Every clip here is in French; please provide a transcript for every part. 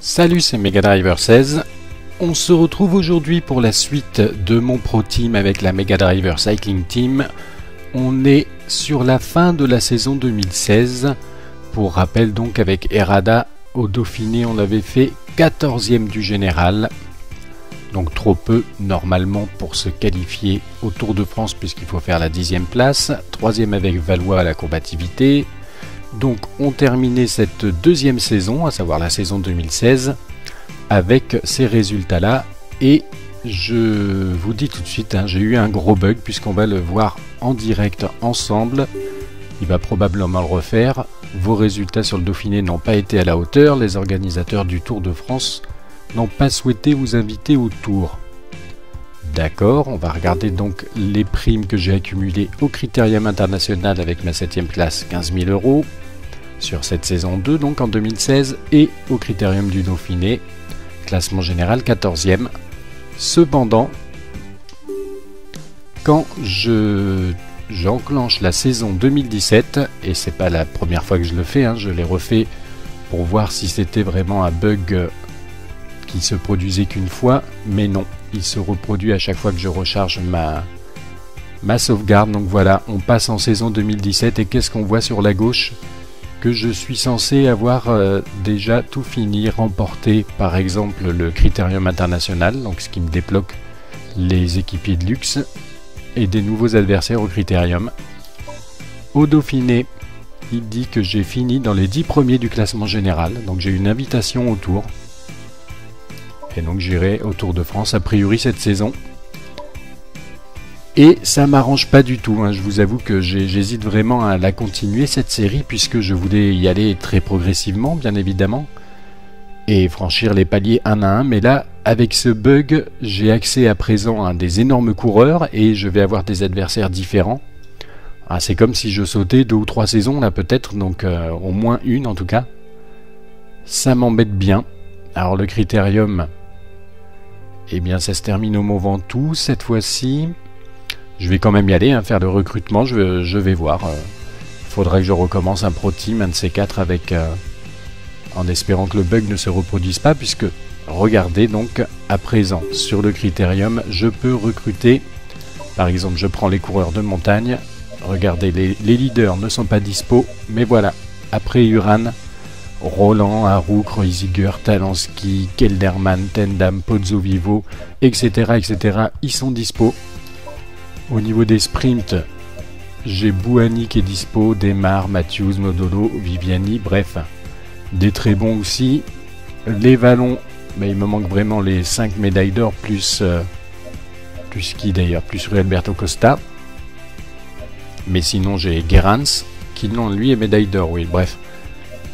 Salut, c'est Mega Driver 16. On se retrouve aujourd'hui pour la suite de mon Pro Team avec la Mega Driver Cycling Team. On est sur la fin de la saison 2016. Pour rappel donc, avec Errada au Dauphiné, on avait fait 14e du général. Donc trop peu normalement pour se qualifier au Tour de France puisqu'il faut faire la 10e place. 3e avec Valois à la combativité. Donc on terminait cette deuxième saison, à savoir la saison 2016, avec ces résultats-là. Et je vous dis tout de suite, j'ai eu un gros bug puisqu'on va le voir en direct ensemble. Il va probablement le refaire. Vos résultats sur le Dauphiné n'ont pas été à la hauteur. Les organisateurs du Tour de France n'ont pas souhaité vous inviter au Tour. D'accord, on va regarder donc les primes que j'ai accumulées au Critérium International avec ma 7e place, 15 000 € sur cette saison 2, donc en 2016, et au Critérium du Dauphiné, classement général 14e. Cependant, quand j'enclenche la saison 2017, et c'est pas la première fois que je le fais, je l'ai refait pour voir si c'était vraiment un bug qui se produisait qu'une fois, mais non, il se reproduit à chaque fois que je recharge ma sauvegarde. Donc voilà, on passe en saison 2017 et qu'est-ce qu'on voit sur la gauche? Que je suis censé avoir déjà tout fini, remporté par exemple le Critérium International, donc ce qui me débloque les équipiers de luxe et des nouveaux adversaires au Critérium. Au Dauphiné, il dit que j'ai fini dans les 10 premiers du classement général, donc j'ai une invitation au Tour. Et donc j'irai au Tour de France a priori cette saison. Et ça m'arrange pas du tout, je vous avoue que j'hésite vraiment à la continuer cette série puisque je voulais y aller très progressivement bien évidemment et franchir les paliers un à un, mais là avec ce bug j'ai accès à présent à des énormes coureurs et je vais avoir des adversaires différents. C'est comme si je sautais 2 ou 3 saisons là peut-être, donc au moins une en tout cas. Ça m'embête bien. Alors le Critérium, eh bien ça se termine au Mont Ventoux cette fois-ci. Je vais quand même y aller, faire le recrutement, je vais voir. Faudra que je recommence un Pro Team, un de ces 4 avec... en espérant que le bug ne se reproduise pas, puisque, regardez donc, à présent, sur le Critérium, je peux recruter, par exemple, je prends les coureurs de montagne, regardez, les leaders ne sont pas dispo, mais voilà, après Uran, Roland, Haru, Kreuziger, Talansky, Kelderman, Tendam, Pozzovivo, etc., ils sont dispo. Au niveau des sprints, j'ai Bouhanni qui est dispo, Demar, Matthews, Modolo, Viviani, bref, des très bons aussi. Les vallons, il me manque vraiment les 5 médailles d'or, plus qui d'ailleurs, plus Rui Alberto Costa. Mais sinon j'ai Gerrans, qui non, lui est médaille d'or, oui, bref.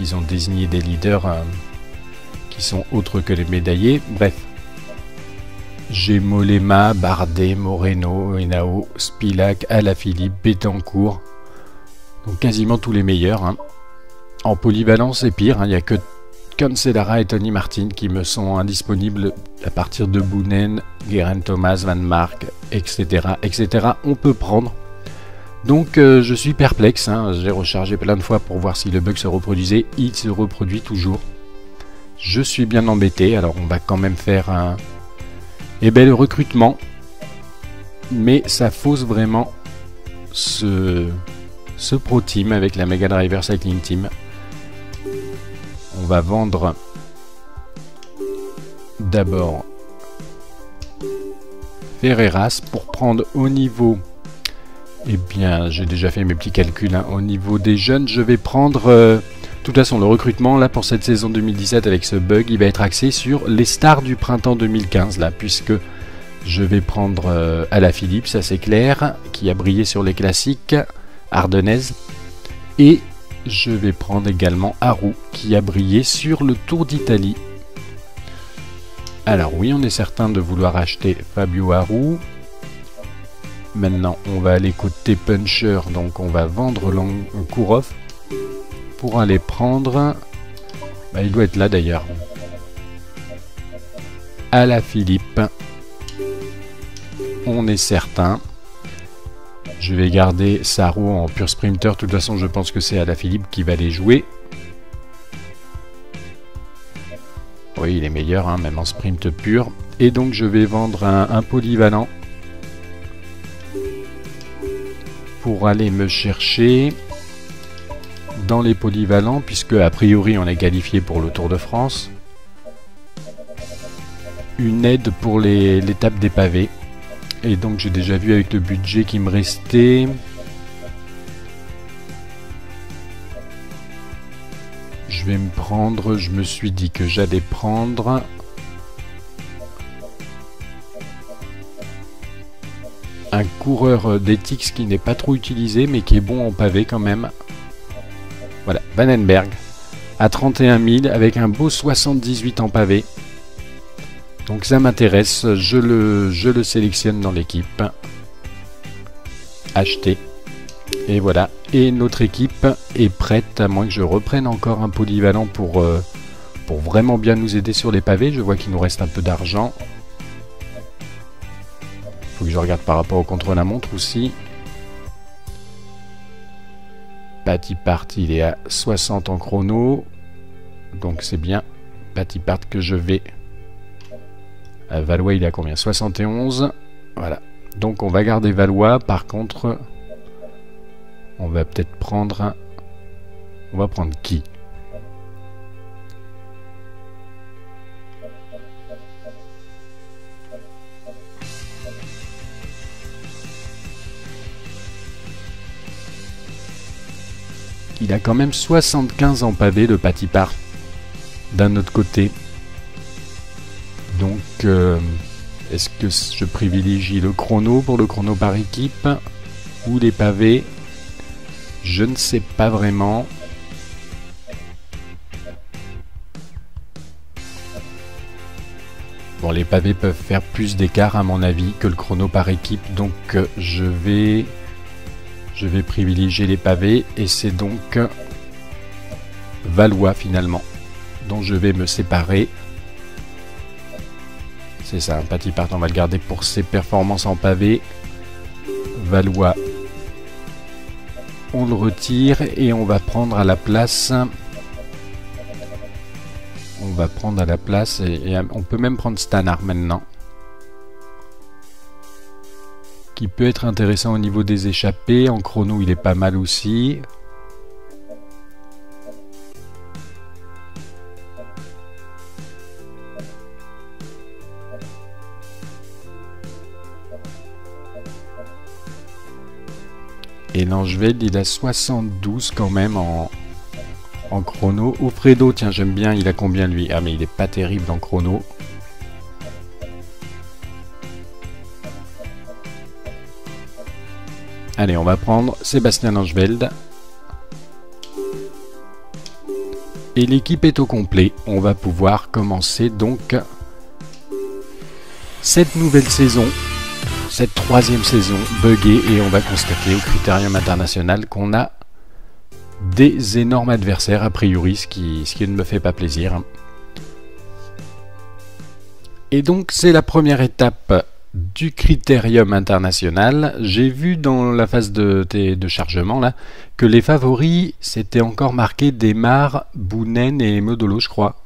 Ils ont désigné des leaders qui sont autres que les médaillés, bref. J'ai Mollema, Bardet, Moreno, Henao, Spilak, Alaphilippe, Betancourt. Donc quasiment tous les meilleurs. En polyvalence, c'est pire. Il n'y a que Cancellara et Tony Martin qui me sont indisponibles à partir de Boonen, Geraint Thomas, Van Mark, etc., etc. On peut prendre. Donc je suis perplexe. J'ai rechargé plein de fois pour voir si le bug se reproduisait. Il se reproduit toujours. Je suis bien embêté. Alors on va quand même faire le recrutement, mais ça fausse vraiment ce Pro Team avec la Mega Driver Cycling Team. On va vendre d'abord Ferreras pour prendre au niveau, eh bien j'ai déjà fait mes petits calculs, au niveau des jeunes, je vais prendre... de toute façon, le recrutement, là, pour cette saison 2017, avec ce bug, il va être axé sur les stars du printemps 2015, là, puisque je vais prendre Alaphilippe, ça c'est clair, qui a brillé sur les classiques ardennaises, et je vais prendre également Haru, qui a brillé sur le Tour d'Italie. Alors oui, on est certain de vouloir acheter Fabio Haru. Maintenant, on va aller côté puncher, donc on va vendre Kourov pour aller prendre... il doit être là d'ailleurs. Alaphilippe. On est certain. Je vais garder Sarro en pur sprinter. De toute façon, je pense que c'est Alaphilippe qui va les jouer. Oui, il est meilleur, hein, même en sprint pur. Et donc je vais vendre un polyvalent pour aller me chercher dans les polyvalents, puisque a priori on est qualifié pour le Tour de France, une aide pour l'étape des pavés. Et donc j'ai déjà vu avec le budget qui me restait, je vais me prendre, je me suis dit que j'allais prendre un coureur d'Ethics qui n'est pas trop utilisé mais qui est bon en pavé quand même. Voilà, Vandenberg à 31 000 avec un beau 78 en pavé. Donc ça m'intéresse, je le sélectionne dans l'équipe. Acheter. Et voilà, et notre équipe est prête, à moins que je reprenne encore un polyvalent pour vraiment bien nous aider sur les pavés. Je vois qu'il nous reste un peu d'argent. Faut que je regarde par rapport au contre-la-montre aussi. Patipart, il est à 60 en chrono. Donc c'est bien Patipart que je vais... Valois, il est à combien? 71. Voilà. Donc on va garder Valois. Par contre, on va peut-être prendre... On va prendre qui? Il a quand même 75 en pavé, le Patipart, d'un autre côté. Donc, est-ce que je privilégie le chrono pour le chrono par équipe ou les pavés? Je ne sais pas vraiment. Bon, les pavés peuvent faire plus d'écart à mon avis que le chrono par équipe, donc je vais privilégier les pavés et c'est donc Valois finalement dont je vais me séparer. C'est ça, un Patipart, on va le garder pour ses performances en pavé. Valois, on le retire et on va prendre à la place... On va prendre à la place et on peut même prendre Stannard maintenant. Qui peut être intéressant au niveau des échappées. En chrono, il est pas mal aussi. Et Langeveld, il a 72 quand même en chrono. Offredo, tiens, j'aime bien, il a combien lui? Ah, mais il est pas terrible en chrono. Allez, on va prendre Sébastien Langeveld. Et l'équipe est au complet. On va pouvoir commencer donc cette nouvelle saison, cette troisième saison buggée. Et on va constater au Critérium International qu'on a des énormes adversaires a priori, ce qui ne me fait pas plaisir. Et donc c'est la première étape du Critérium International. J'ai vu dans la phase de chargement là que les favoris c'était encore marqué Desmar, Bounen et Modolo, je crois.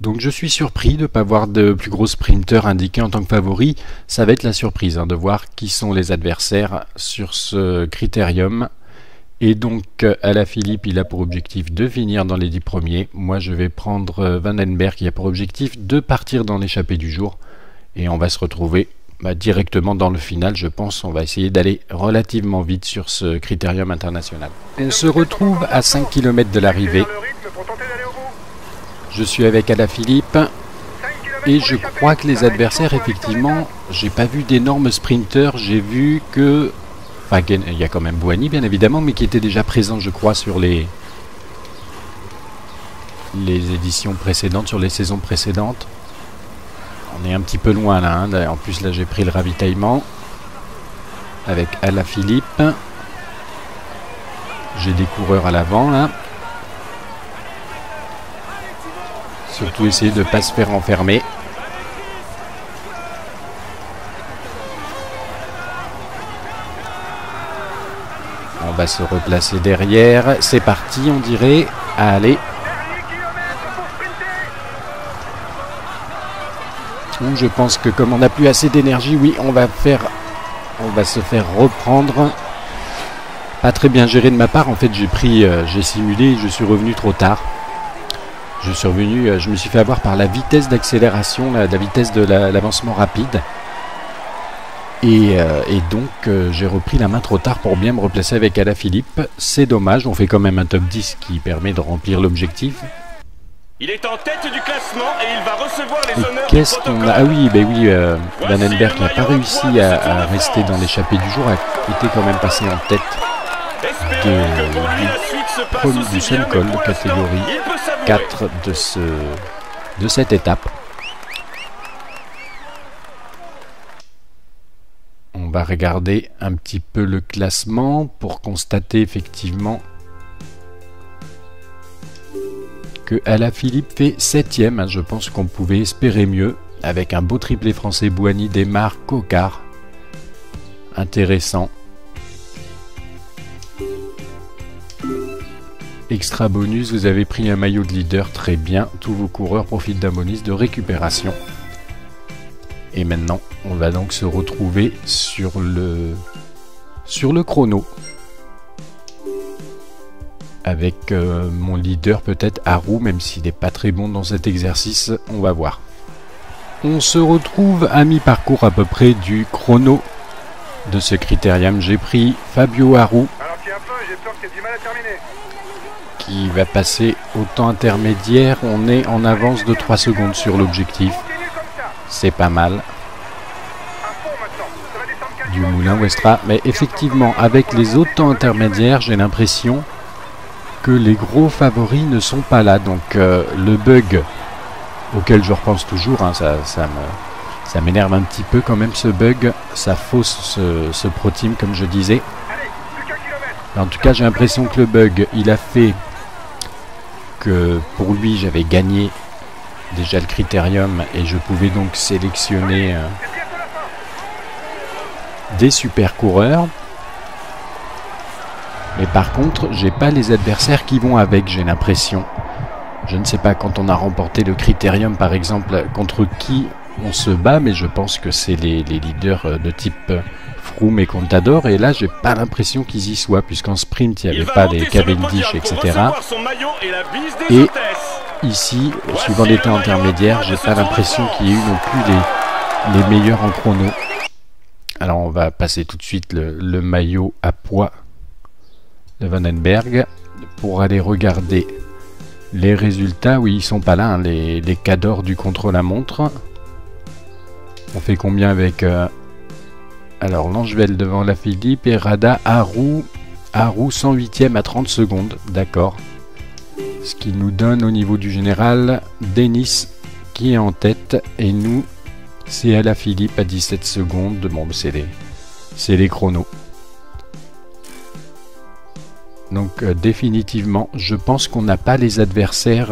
Donc je suis surpris de ne pas voir de plus gros sprinters indiqués en tant que favoris. Ça va être la surprise de voir qui sont les adversaires sur ce Critérium. Et donc Alaphilippe, il a pour objectif de finir dans les 10 premiers. Moi je vais prendre Vandenberg qui a pour objectif de partir dans l'échappée du jour. Et on va se retrouver directement dans le final, je pense. On va essayer d'aller relativement vite sur ce Critérium International. On se retrouve à 5 km de l'arrivée. Je suis avec Alaphilippe. Et je crois que les adversaires, effectivement, j'ai pas vu d'énormes sprinters. J'ai vu que... Enfin, il y a quand même Bouhanni, bien évidemment, mais qui était déjà présent, je crois, sur les éditions précédentes, sur les saisons précédentes. On est un petit peu loin, là. Hein. En plus, là, j'ai pris le ravitaillement avec Alaphilippe. J'ai des coureurs à l'avant, là. Surtout essayer de ne pas se faire enfermer. On va se replacer derrière. C'est parti, on dirait. Allez. coup, je pense que comme on n'a plus assez d'énergie, oui, on va se faire reprendre. Pas très bien géré de ma part. En fait, j'ai simulé, je suis revenu trop tard. Je me suis fait avoir par la vitesse d'accélération, la vitesse de l'avancement rapide. Et donc, j'ai repris la main trop tard pour bien me replacer avec Alaphilippe. C'est dommage, on fait quand même un top 10 qui permet de remplir l'objectif. Il est en tête du classement et il va recevoir les honneurs. Qu'est-ce qu'on a? Ah oui, Van den Berg n'a pas réussi à rester dans l'échappée du jour, a été quand même passé en tête du seul col de catégorie 4 de cette étape. On va regarder un petit peu le classement pour constater effectivement que Alaphilippe fait 7ème. Je pense qu'on pouvait espérer mieux avec un beau triplé français. Bouhanni, Desmar, Coquard. Intéressant. Extra bonus, vous avez pris un maillot de leader, très bien. Tous vos coureurs profitent d'un bonus de récupération. Et maintenant, on va donc se retrouver sur le chrono. Avec mon leader peut-être Haru, même s'il n'est pas très bon dans cet exercice, on va voir. On se retrouve à mi-parcours à peu près du chrono de ce critérium. J'ai pris Fabio Haru, qui va passer au temps intermédiaire. On est en avance de 3 secondes sur l'objectif. C'est pas mal. Du Moulin Westra. Mais effectivement, avec les autres temps intermédiaires, j'ai l'impression que les gros favoris ne sont pas là. Donc le bug auquel je repense toujours, hein, ça m'énerve un petit peu quand même ce bug. Ça fausse ce pro team comme je disais. En tout cas, j'ai l'impression que le bug, il a fait que pour lui, j'avais gagné déjà le critérium et je pouvais donc sélectionner des super coureurs. Mais par contre, j'ai pas les adversaires qui vont avec, j'ai l'impression. Je ne sais pas quand on a remporté le critérium, par exemple, contre qui on se bat, mais je pense que c'est les leaders de type Froome et Contador. Et là, j'ai pas l'impression qu'ils y soient, puisqu'en sprint, il n'y avait pas les Cavendish, etc. Et ici, suivant les temps intermédiaires, j'ai pas l'impression qu'il y ait eu non plus les meilleurs en chrono. Alors, on va passer tout de suite le maillot à poids de Van den Berg pour aller regarder les résultats. Oui, ils sont pas là, hein, les cadors du contre-la-montre. On fait combien avec alors Langeveld devant Alaphilippe et Rada, Haru 108ème à 30 secondes, d'accord. Ce qui nous donne au niveau du général Denis qui est en tête et nous c'est Alaphilippe à 17 secondes. Bon, c'est les chronos. Donc définitivement, je pense qu'on n'a pas les adversaires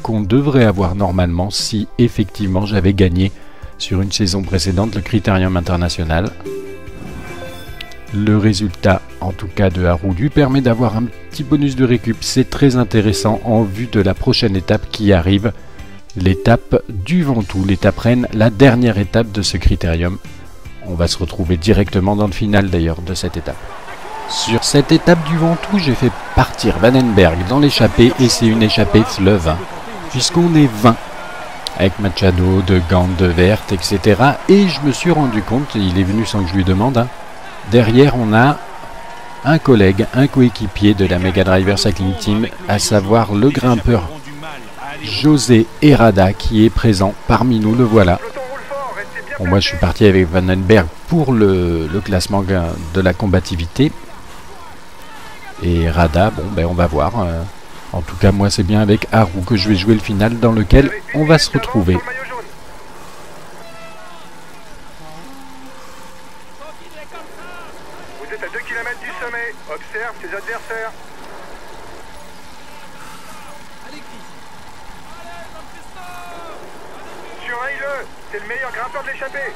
qu'on devrait avoir normalement si effectivement j'avais gagné sur une saison précédente le critérium international. Le résultat, en tout cas de Haru, lui permet d'avoir un petit bonus de récup. C'est très intéressant en vue de la prochaine étape qui arrive, l'étape du Ventoux, l'étape reine, la dernière étape de ce critérium. On va se retrouver directement dans le final d'ailleurs de cette étape. Sur cette étape du Ventoux, j'ai fait partir Van den Berg dans l'échappée et c'est une échappée fleuve, hein, puisqu'on est 20 avec Machado, De Gand, De Vert, etc. Et je me suis rendu compte, il est venu sans que je lui demande, hein, derrière on a un collègue, un coéquipier de la Mega Driver Cycling Team, à savoir le grimpeur José Herrada qui est présent parmi nous, le voilà. Bon, moi je suis parti avec Van den Berg pour le classement de la combativité. Et Rada, bon ben on va voir. En tout cas moi c'est bien avec Haru que je vais jouer le final dans lequel on va se retrouver. Vous êtes à 2 km du sommet, observe tes adversaires. Surveille-le, c'est le meilleur grimpeur de l'échappée.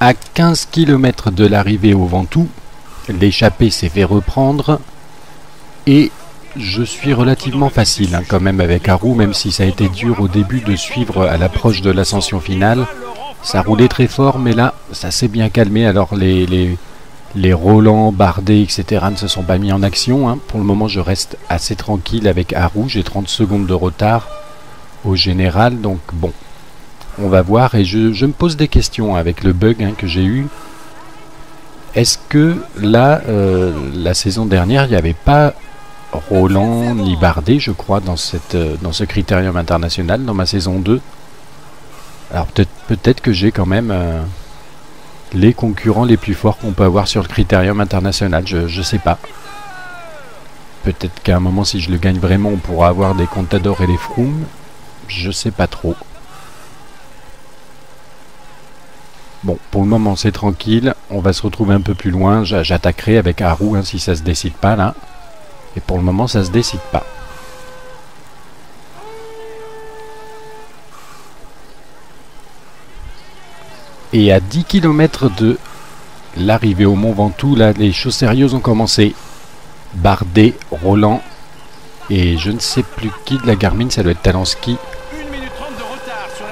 À 15 km de l'arrivée au Ventoux, l'échappée s'est fait reprendre et je suis relativement facile quand même avec Haru, même si ça a été dur au début de suivre à l'approche de l'ascension finale. Ça roulait très fort, mais là, ça s'est bien calmé. Alors les Roland, Bardet, etc. ne se sont pas mis en action. Pour le moment, je reste assez tranquille avec Haru. J'ai 30 secondes de retard au général, donc bon. On va voir, et je me pose des questions avec le bug que j'ai eu. Est-ce que là, la saison dernière, il n'y avait pas Roland ni Bardet, je crois, dans ce critérium international, dans ma saison 2. Alors peut-être que j'ai quand même les concurrents les plus forts qu'on peut avoir sur le critérium international, je sais pas. Peut-être qu'à un moment, si je le gagne vraiment, on pourra avoir des Contador et les Froome. Je sais pas trop. Bon, pour le moment, c'est tranquille. On va se retrouver un peu plus loin. J'attaquerai avec Haru si ça se décide pas là. Et pour le moment, ça se décide pas. Et à 10 km de l'arrivée au Mont Ventoux, là, les choses sérieuses ont commencé. Bardet, Roland et je ne sais plus qui de la Garmin, ça doit être Talanski,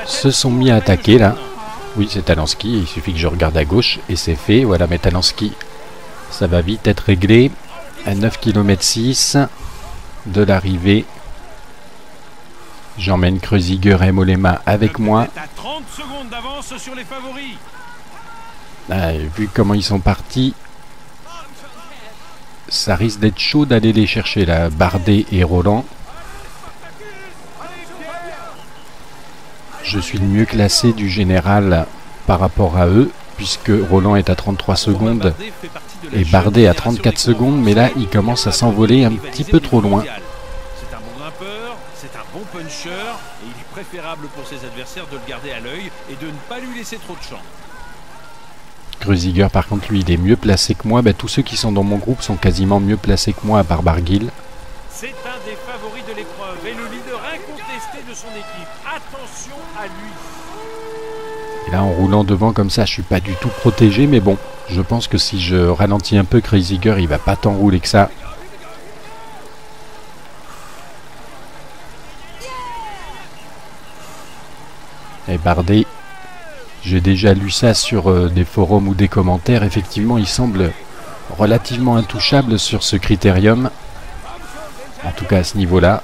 se sont mis à attaquer là. Oui, c'est Talanski, il suffit que je regarde à gauche et c'est fait. Voilà, mais Talanski, ça va vite être réglé. À 9 km 6 de l'arrivée, j'emmène Kreuziger et Mollema avec moi. Vu comment ils sont partis, ça risque d'être chaud d'aller les chercher là, Bardet et Roland. Je suis le mieux classé du général par rapport à eux, puisque Roland est à 33 secondes et Bardet à 34 secondes, mais là il commence à s'envoler un petit peu trop loin. C'est un bon grimpeur, c'est un bon puncher, et il est préférable pour ses adversaires de le garder à l'œil et de ne pas lui laisser trop de champ. Kreuziger par contre lui il est mieux placé que moi. Tous ceux qui sont dans mon groupe sont quasiment mieux placés que moi à part Barguil. C'est un des favoris de l'épreuve et le leader incontesté de son équipe. Attention à lui. Et là en roulant devant comme ça je suis pas du tout protégé, mais bon, je pense que si je ralentis un peu Kreuziger il va pas tant rouler que ça. Et Bardet, j'ai déjà lu ça sur des forums ou des commentaires, effectivement il semble relativement intouchable sur ce critérium, en tout cas à ce niveau là.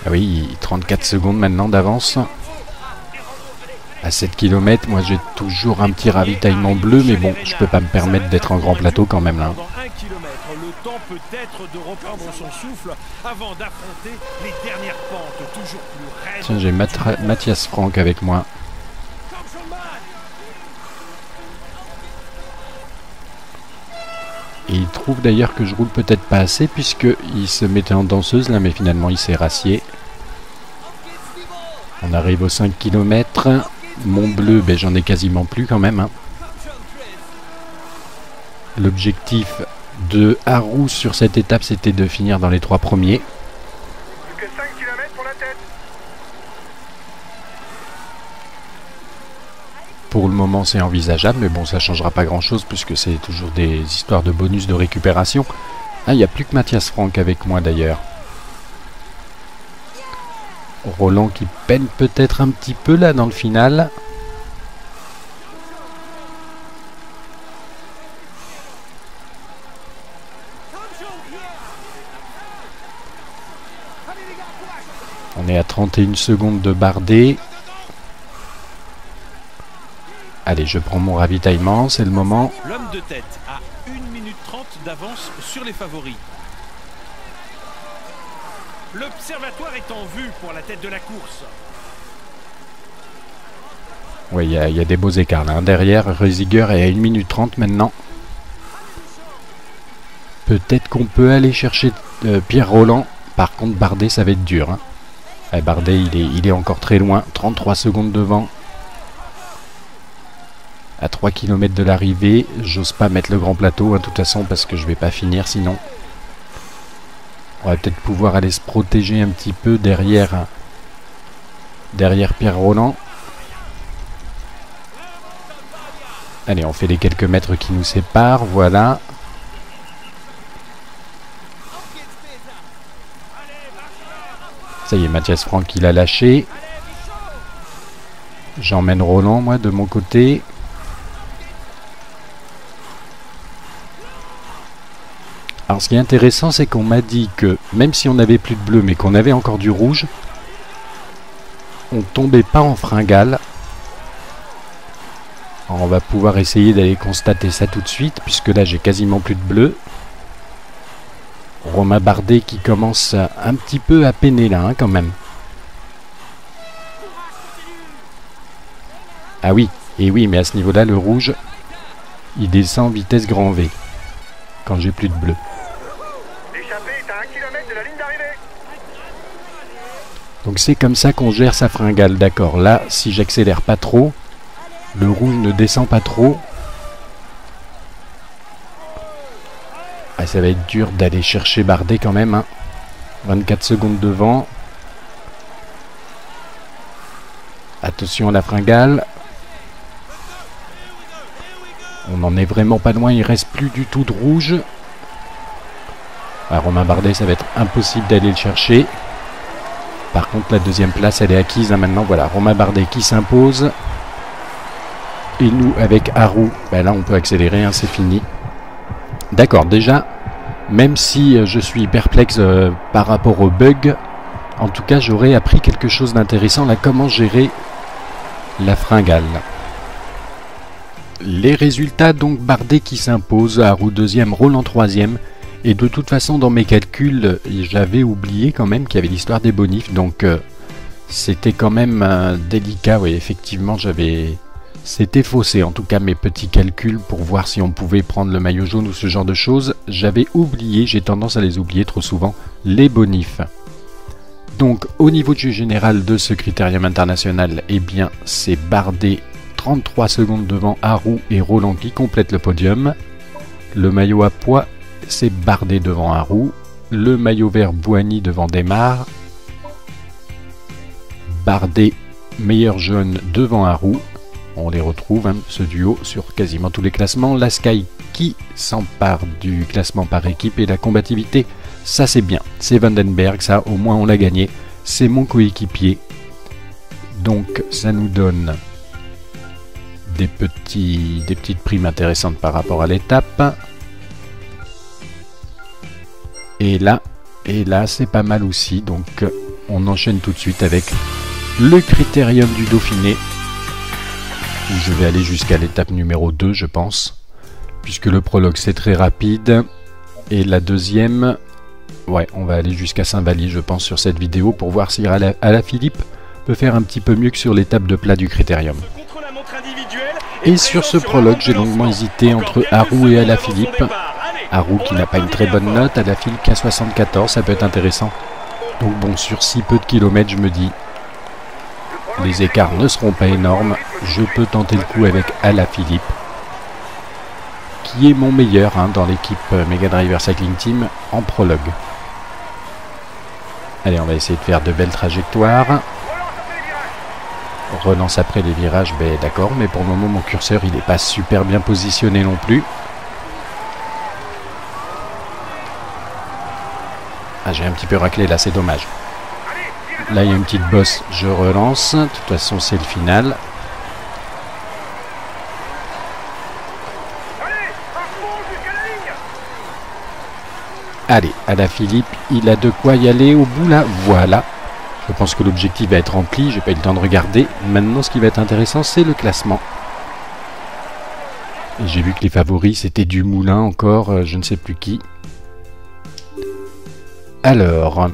Ah oui, 34 secondes maintenant d'avance. À 7 km, moi j'ai toujours un petit ravitaillement bleu, mais bon, je peux pas me permettre d'être en grand plateau quand même là. Le temps peut-être de reprendre son souffle avant d'affronter les dernières pentes toujours plus raides. Tiens, j'ai Mathias Franck avec moi. Et il trouve d'ailleurs que je roule peut-être pas assez, puisqu'il se mettait en danseuse là, mais finalement il s'est rassié. On arrive aux 5 km. Mon bleu, j'en ai quasiment plus quand même. L'objectif de Haru sur cette étape, c'était de finir dans les 3 premiers. Plus que 5 km pour la tête. Pour le moment, c'est envisageable, mais bon, ça changera pas grand-chose puisque c'est toujours des histoires de bonus de récupération. Ah, il n'y a plus que Mathias Franck avec moi d'ailleurs. Roland qui peine peut-être un petit peu là dans le final. On est à 31 secondes de Bardet. Allez, je prends mon ravitaillement, c'est le moment. L'homme de tête a 1 minute 30 d'avance sur les favoris. L'observatoire est en vue pour la tête de la course. Oui, il y a des beaux écarts là. Derrière, Kreuziger est à 1 minute 30 maintenant. Peut-être qu'on peut aller chercher Pierre Roland. Par contre, Bardet, ça va être dur. Bardet, il est encore très loin. 33 secondes devant. À 3 km de l'arrivée. J'ose pas mettre le grand plateau, de toute façon, parce que je vais pas finir sinon. On va peut-être pouvoir aller se protéger un petit peu derrière Pierre Rolland. Allez, on fait les quelques mètres qui nous séparent, voilà. Ça y est, Mathias Franck, il a lâché. J'emmène Rolland, moi, de mon côté. Alors, ce qui est intéressant, c'est qu'on m'a dit que, même si on n'avait plus de bleu, mais qu'on avait encore du rouge, on tombait pas en fringale. Alors, on va pouvoir essayer d'aller constater ça tout de suite, puisque là, j'ai quasiment plus de bleu. Romain Bardet qui commence un petit peu à peiner là, hein, quand même. Ah oui, et oui, mais à ce niveau-là, le rouge, il descend vitesse grand V, quand j'ai plus de bleu. L'échappée est à 1 km de la ligne d'arrivée. Donc c'est comme ça qu'on gère sa fringale, d'accord. Là, si j'accélère pas trop, le rouge ne descend pas trop. Ah, ça va être dur d'aller chercher Bardet quand même, hein. 24 secondes devant. Attention à la fringale. On n'en est vraiment pas loin, il reste plus du tout de rouge. Ah, Romain Bardet, ça va être impossible d'aller le chercher. Par contre, la deuxième place, elle est acquise, hein, maintenant. Voilà, Romain Bardet qui s'impose. Et nous, avec Arroux, ben là, on peut accélérer, hein, c'est fini. D'accord, déjà, même si je suis perplexe par rapport au bug, en tout cas, j'aurais appris quelque chose d'intéressant, là, comment gérer la fringale. Les résultats, donc, Bardet qui s'impose, Arroux deuxième, Rolland troisième. Et de toute façon, dans mes calculs, j'avais oublié quand même qu'il y avait l'histoire des bonifs. Donc, c'était quand même délicat. Oui, effectivement, c'était faussé. En tout cas, mes petits calculs pour voir si on pouvait prendre le maillot jaune ou ce genre de choses. J'avais oublié, j'ai tendance à les oublier trop souvent, les bonifs. Donc, au niveau du général de ce critérium international, eh bien, c'est Bardet 33 secondes devant Arroux et Rolland qui complètent le podium. Le maillot à pois, c'est Bardet devant Arroux. Le maillot vert, Boigny devant Desmar. Bardet, meilleur jaune devant Arroux. On les retrouve, hein, ce duo, sur quasiment tous les classements. La Sky qui s'empare du classement par équipe et la combativité, ça c'est bien. C'est Vandenberg, ça au moins on l'a gagné. C'est mon coéquipier. Donc ça nous donne des petites primes intéressantes par rapport à l'étape. Et là c'est pas mal aussi. Donc on enchaîne tout de suite avec le critérium du Dauphiné, où je vais aller jusqu'à l'étape numéro 2, je pense, puisque le prologue c'est très rapide. Et la deuxième, ouais, on va aller jusqu'à Saint-Vallier, je pense, sur cette vidéo, pour voir si Alaphilippe peut faire un petit peu mieux que sur l'étape de plat du critérium. Et sur ce prologue, j'ai longuement hésité entre Arroux et Alaphilippe. Arroux qui n'a pas une très bonne note, Alaphilippe qui a 74, ça peut être intéressant. Donc bon, sur si peu de kilomètres, je me dis, les écarts ne seront pas énormes, je peux tenter le coup avec Alaphilippe, qui est mon meilleur, hein, dans l'équipe Mega Driver Cycling Team en prologue. Allez, on va essayer de faire de belles trajectoires. Relance après les virages, ben d'accord, mais pour le moment mon curseur il n'est pas super bien positionné non plus. Ah, j'ai un petit peu raclé là, c'est dommage. Là il y a une petite bosse, je relance, de toute façon c'est le final. Allez, Alaphilippe, il a de quoi y aller au bout là, voilà. Je pense que l'objectif va être rempli, j'ai pas eu le temps de regarder. Maintenant ce qui va être intéressant c'est le classement. Et j'ai vu que les favoris c'était Dumoulin encore, je ne sais plus qui. Alors,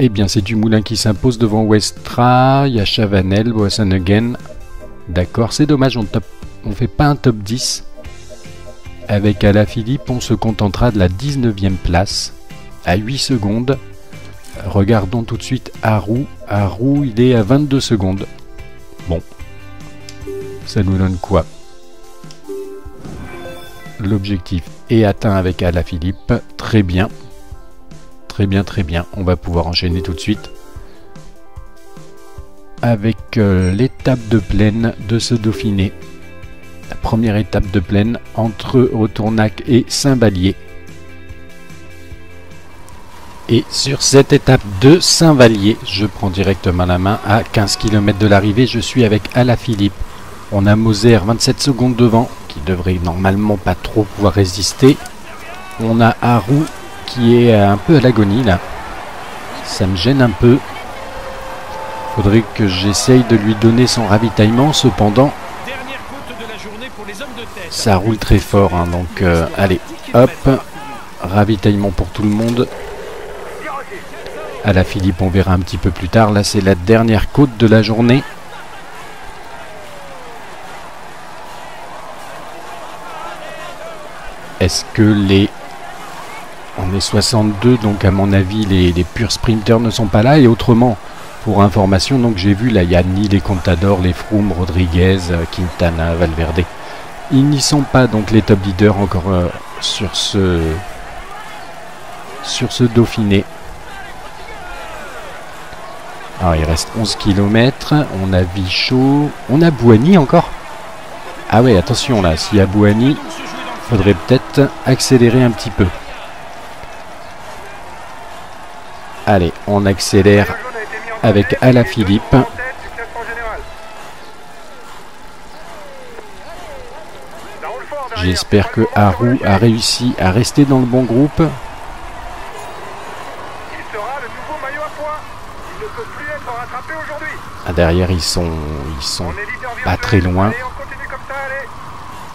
eh bien c'est Dumoulin qui s'impose devant Westra, il y a Chavanel, Boasson-Hagen. D'accord, c'est dommage, on fait pas un top 10. Avec Alaphilippe, on se contentera de la 19e place, à 8 secondes. Regardons tout de suite Arroux. Arroux, il est à 22 secondes. Bon, ça nous donne quoi? L'objectif est atteint avec Alaphilippe. Très bien. Très bien, très bien. On va pouvoir enchaîner tout de suite avec l'étape de plaine de ce Dauphiné. La première étape de plaine entre Retournac et Saint-Vallier. Et sur cette étape de Saint-Vallier, je prends directement la main à 15 km de l'arrivée. Je suis avec Alaphilippe. On a Moser 27 secondes devant, qui devrait normalement pas trop pouvoir résister. On a Harou qui est un peu à l'agonie là. Ça me gêne un peu. Faudrait que j'essaye de lui donner son ravitaillement. Cependant, ça roule très fort. Hein, donc allez, hop. Ravitaillement pour tout le monde. Alaphilippe, on verra un petit peu plus tard. Là, c'est la dernière côte de la journée. Est-ce que les... On est 62, donc à mon avis, les purs sprinters ne sont pas là. Et autrement, pour information, donc j'ai vu, là, il y a ni les Contador, les Froome, Rodriguez, Quintana, Valverde. Ils n'y sont pas, donc les top leaders encore sur ce Dauphiné. Alors, il reste 11 km. On a Vichot. On a Bouhanni encore. Ah ouais, attention là, s'il y a Bouhanni, faudrait peut-être accélérer un petit peu. Allez, on accélère avec Alaphilippe. J'espère que Harou a réussi à rester dans le bon groupe. Ah, derrière, ils sont pas très loin.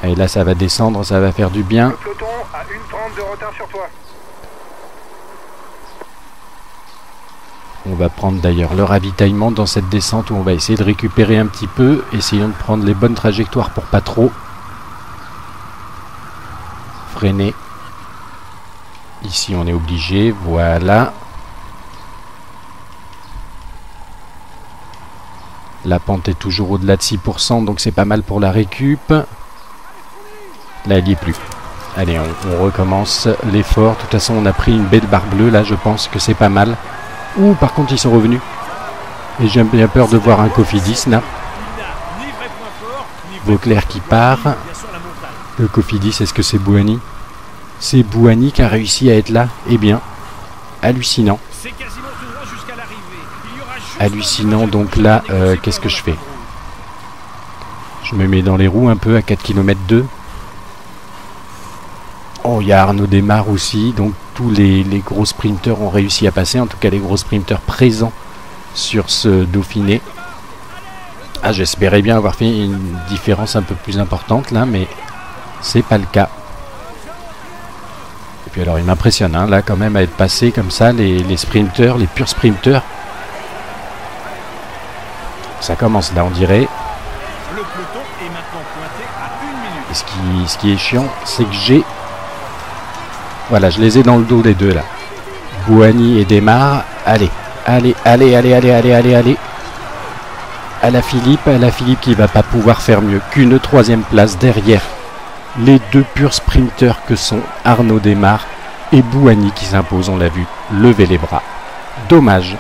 Et là, ça va descendre, ça va faire du bien. Le peloton a 1:30 de retard sur toi. On va prendre d'ailleurs le ravitaillement dans cette descente où on va essayer de récupérer un petit peu. Essayons de prendre les bonnes trajectoires pour pas trop freiner. Ici, on est obligé. Voilà. La pente est toujours au-delà de 6%, donc c'est pas mal pour la récup. Là, il n'y est plus. Allez, on recommence l'effort. De toute façon, on a pris une belle barre bleue. Là, je pense que c'est pas mal. Ouh, par contre, ils sont revenus. Et j'ai bien peur de voir un Cofidis, là. Vauclair qui part. Le Cofidis, est-ce que c'est Bouhanni? C'est Bouhanni qui a réussi à être là. Eh bien, hallucinant. Hallucinant, donc là, qu'est-ce que je fais? Je me mets dans les roues un peu à 4 km 2. Oh, il y a Arnaud Desmar aussi, donc tous les gros sprinteurs ont réussi à passer, en tout cas les gros sprinteurs présents sur ce Dauphiné. Ah, j'espérais bien avoir fait une différence un peu plus importante là, mais c'est pas le cas. Et puis alors, il m'impressionne, hein, là quand même, à être passé comme ça, les sprinteurs, les purs sprinteurs. Ça commence là, on dirait. Le peloton est maintenant pointé à 1 minute. Et ce qui est chiant, c'est que j'ai... Voilà, je les ai dans le dos les deux là. Bouhanni et Desmar. Allez, allez, allez, allez, allez, allez, allez, allez. Alaphilippe qui va pas pouvoir faire mieux qu'une 3e place derrière les deux purs sprinteurs que sont Arnaud Desmar et Bouhanni qui s'impose, on l'a vu, lever les bras. Dommage.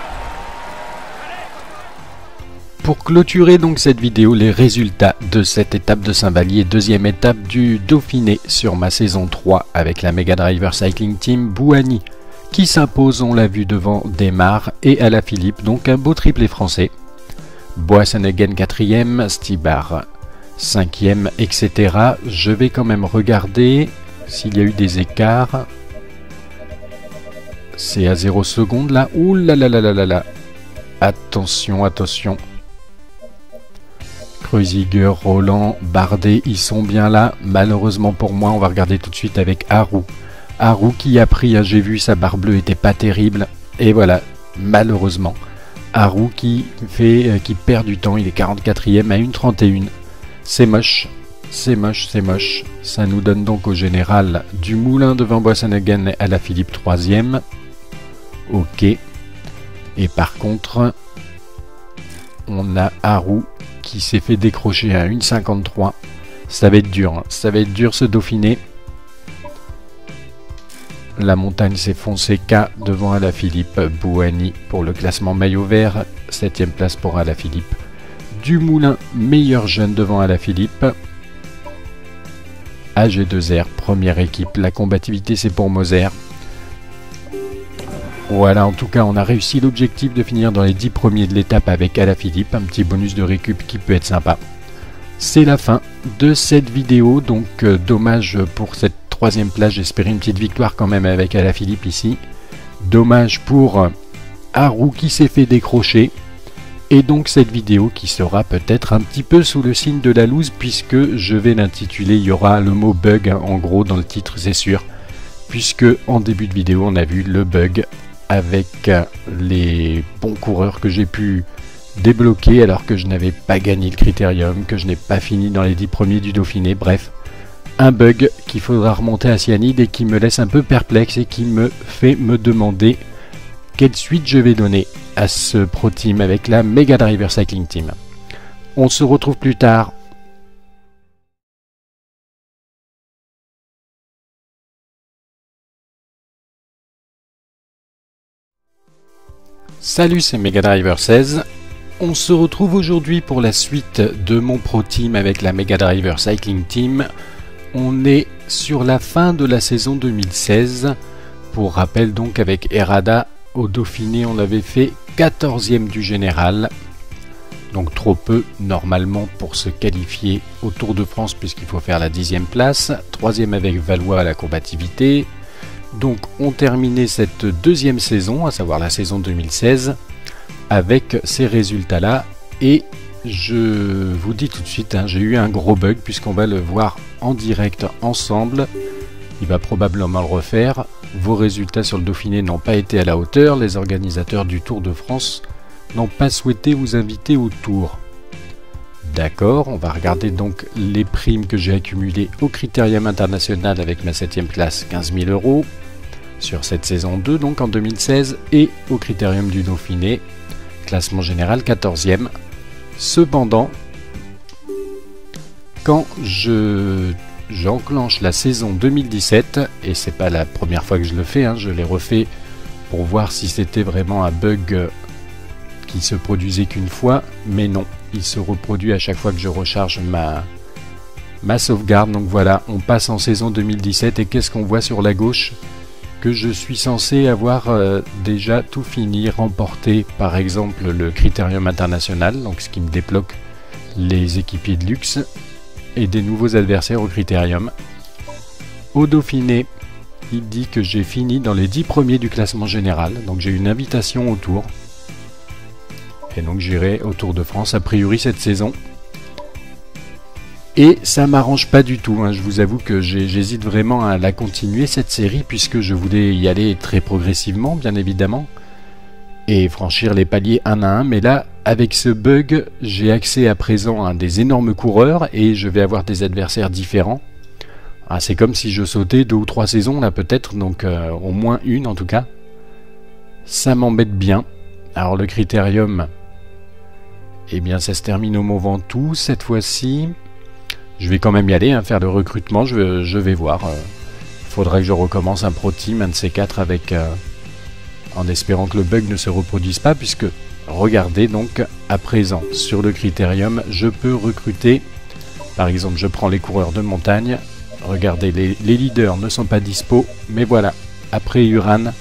Pour clôturer donc cette vidéo, les résultats de cette étape de Saint-Vallier, deuxième étape du Dauphiné sur ma saison 3 avec la Mega Driver Cycling Team. Bouhanni qui s'impose, on l'a vu, devant Desmar et Alaphilippe, donc un beau triplé français. Boassenhagen 4e, Stybar 5e, etc. Je vais quand même regarder s'il y a eu des écarts. C'est à 0 secondes là. Ouh là là là là là là. Attention, attention. Kreuziger, Roland, Bardet, ils sont bien là. Malheureusement pour moi, on va regarder tout de suite avec Harou. Harou qui a pris, j'ai vu, sa barre bleue était pas terrible. Et voilà, malheureusement. Harou qui perd du temps, il est 44e à 1:31. C'est moche, c'est moche, c'est moche. Ça nous donne donc au général Dumoulin devant Boassenhagen et Alaphilippe 3e. Ok. Et par contre, on a Harou qui s'est fait décrocher à 1:53. Ça va être dur, hein. Ça va être dur ce Dauphiné. La montagne s'est foncée K devant Alaphilippe. Bouhanni pour le classement maillot vert. 7ème place pour Alaphilippe. Dumoulin, meilleur jeune devant Alaphilippe. AG2R, première équipe. La combativité, c'est pour Moser. Voilà, en tout cas, on a réussi l'objectif de finir dans les 10 premiers de l'étape avec Alaphilippe. Un petit bonus de récup qui peut être sympa. C'est la fin de cette vidéo, donc dommage pour cette 3ème place. J'espérais une petite victoire quand même avec Alaphilippe ici. Dommage pour Haru qui s'est fait décrocher. Et donc cette vidéo qui sera peut-être un petit peu sous le signe de la loose, puisque je vais l'intituler, il y aura le mot bug en gros dans le titre, c'est sûr. Puisque en début de vidéo on a vu le bug avec les bons coureurs que j'ai pu débloquer alors que je n'avais pas gagné le critérium, que je n'ai pas fini dans les 10 premiers du Dauphiné. Bref, un bug qu'il faudra remonter à Cyanide et qui me laisse un peu perplexe et qui me fait me demander quelle suite je vais donner à ce Pro Team avec la Mega Driver Cycling Team. On se retrouve plus tard. Salut, c'est Mega Driver 16. On se retrouve aujourd'hui pour la suite de mon Pro Team avec la Mega Driver Cycling Team. On est sur la fin de la saison 2016. Pour rappel donc, avec Errada au Dauphiné, on avait fait 14e du général. Donc trop peu normalement pour se qualifier au Tour de France, puisqu'il faut faire la 10e place. 3e avec Valois à la combativité. Donc on terminait cette 2e saison, à savoir la saison 2016, avec ces résultats-là. Et je vous dis tout de suite, j'ai eu un gros bug, puisqu'on va le voir en direct ensemble. Il va probablement le refaire. Vos résultats sur le Dauphiné n'ont pas été à la hauteur. Les organisateurs du Tour de France n'ont pas souhaité vous inviter au Tour. D'accord, on va regarder donc les primes que j'ai accumulées au Critérium International avec ma 7ème classe, 15 000 €. Sur cette saison 2, donc en 2016, et au Critérium du Dauphiné, classement général 14e. Cependant, quand j'enclenche la saison 2017, et c'est pas la première fois que je le fais, je l'ai refait pour voir si c'était vraiment un bug qui se produisait qu'une fois, mais non, il se reproduit à chaque fois que je recharge ma sauvegarde. Donc voilà, on passe en saison 2017, et qu'est-ce qu'on voit sur la gauche? Que je suis censé avoir déjà tout fini, remporté par exemple le Critérium International, donc ce qui me débloque les équipiers de luxe et des nouveaux adversaires au Critérium. Au Dauphiné, il dit que j'ai fini dans les 10 premiers du classement général, donc j'ai une invitation au Tour. Et donc j'irai au Tour de France a priori cette saison. Et ça m'arrange pas du tout, je vous avoue que j'hésite vraiment à la continuer cette série, puisque je voulais y aller très progressivement bien évidemment, et franchir les paliers un à un, mais là avec ce bug j'ai accès à présent à des énormes coureurs et je vais avoir des adversaires différents. C'est comme si je sautais 2 ou 3 saisons là peut-être, donc au moins une en tout cas. Ça m'embête bien. Alors le Critérium, eh bien ça se termine au Mont Ventoux cette fois-ci. Je vais quand même y aller, faire le recrutement, je vais voir. Faudrait que je recommence un Pro Team, un de ces 4 avec... en espérant que le bug ne se reproduise pas, puisque, regardez donc, à présent, sur le Critérium, je peux recruter, par exemple, je prends les coureurs de montagne, regardez, les leaders ne sont pas dispo, mais voilà, après Uran,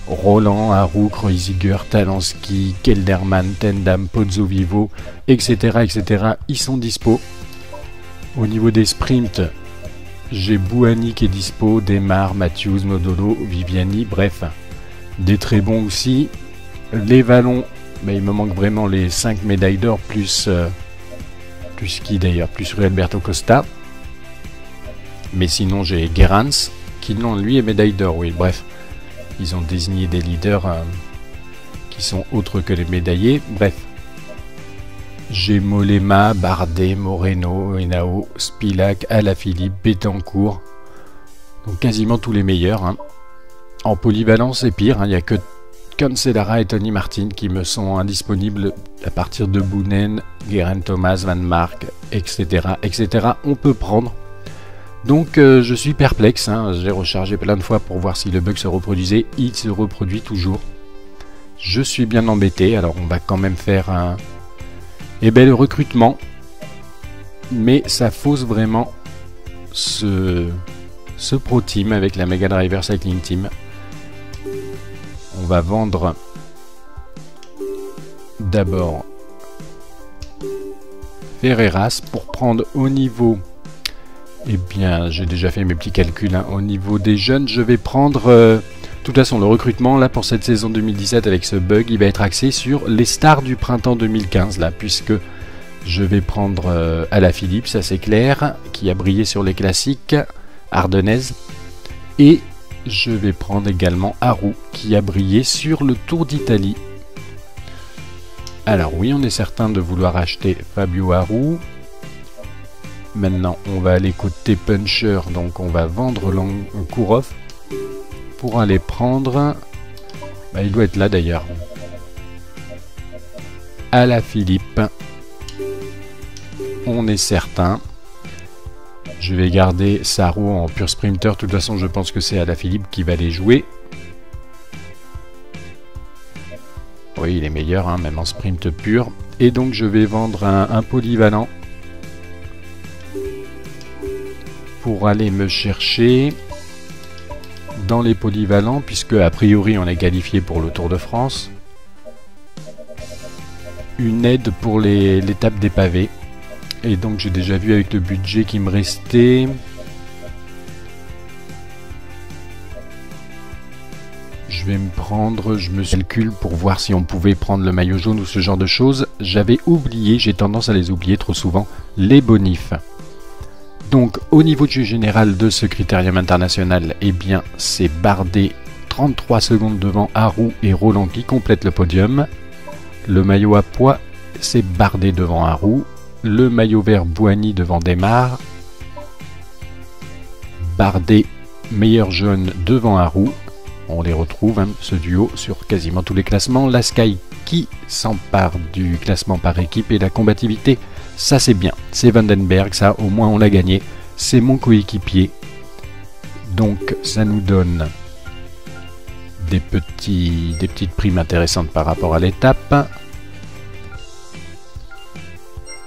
Roland, Haru, Kreuziger, Talansky, Kelderman, Tendam, Pozzovivo, etc., ils sont dispo. Au niveau des sprints, j'ai Bouhanni qui est dispo, Demar, Matthews, Modolo, Viviani, bref, des très bons aussi. Les vallons, il me manque vraiment les 5 médailles d'or, plus qui d'ailleurs, plus Alberto Costa. Mais sinon j'ai Gerrans, qui non, lui est médaille d'or, oui, bref. Ils ont désigné des leaders qui sont autres que les médaillés, bref. J'ai Mollema, Bardet, Moreno, Henao, Spilak, Alaphilippe, Betancourt. Donc quasiment tous les meilleurs. En polyvalence, c'est pire. Il n'y a que Cancellara et Tony Martin qui me sont indisponibles à partir de Boonen, Geraint Thomas, Van Mark, etc., etc. On peut prendre. Donc je suis perplexe, hein. J'ai rechargé plein de fois pour voir si le bug se reproduisait. Il se reproduit toujours. Je suis bien embêté, alors on va quand même faire un... le recrutement. Mais ça fausse vraiment ce Pro Team avec la Mega Driver Cycling Team. On va vendre d'abord Ferreras pour prendre au niveau... Eh bien, j'ai déjà fait mes petits calculs, hein. Au niveau des jeunes, je vais prendre... de toute façon, le recrutement, là, pour cette saison 2017, avec ce bug, il va être axé sur les stars du printemps 2015, là, puisque je vais prendre Alaphilippe, ça c'est clair, qui a brillé sur les classiques ardennaises. Et je vais prendre également Haru, qui a brillé sur le Tour d'Italie. Alors oui, on est certain de vouloir acheter Fabio Haru. Maintenant, on va aller côté puncher, donc on va vendre Kourov pour aller prendre... il doit être là d'ailleurs. Alaphilippe. On est certain. Je vais garder Saru en pur sprinter. De toute façon, je pense que c'est Alaphilippe qui va les jouer. Oui, il est meilleur, hein, même en sprint pur. Et donc, je vais vendre un polyvalent. Pour aller me chercher dans les polyvalents, puisque a priori on est qualifié pour le Tour de France, une aide pour l'étape des pavés. Et donc j'ai déjà vu avec le budget qui me restait, je vais me prendre, je me calcule pour voir si on pouvait prendre le maillot jaune ou ce genre de choses. J'avais oublié, j'ai tendance à les oublier trop souvent, les bonifs. Donc au niveau du général de ce critérium international, eh bien c'est Bardet 33 secondes devant Haru et Roland qui complètent le podium. Le maillot à pois, c'est Bardet devant Haru. Le maillot vert Bouhanni devant Desmar. Bardet, meilleur jaune devant Haru. On les retrouve, hein, ce duo, sur quasiment tous les classements. La Sky qui s'empare du classement par équipe et la combativité. Ça c'est bien, c'est Vandenberg, ça au moins on l'a gagné, c'est mon coéquipier. Donc ça nous donne des petites primes intéressantes par rapport à l'étape.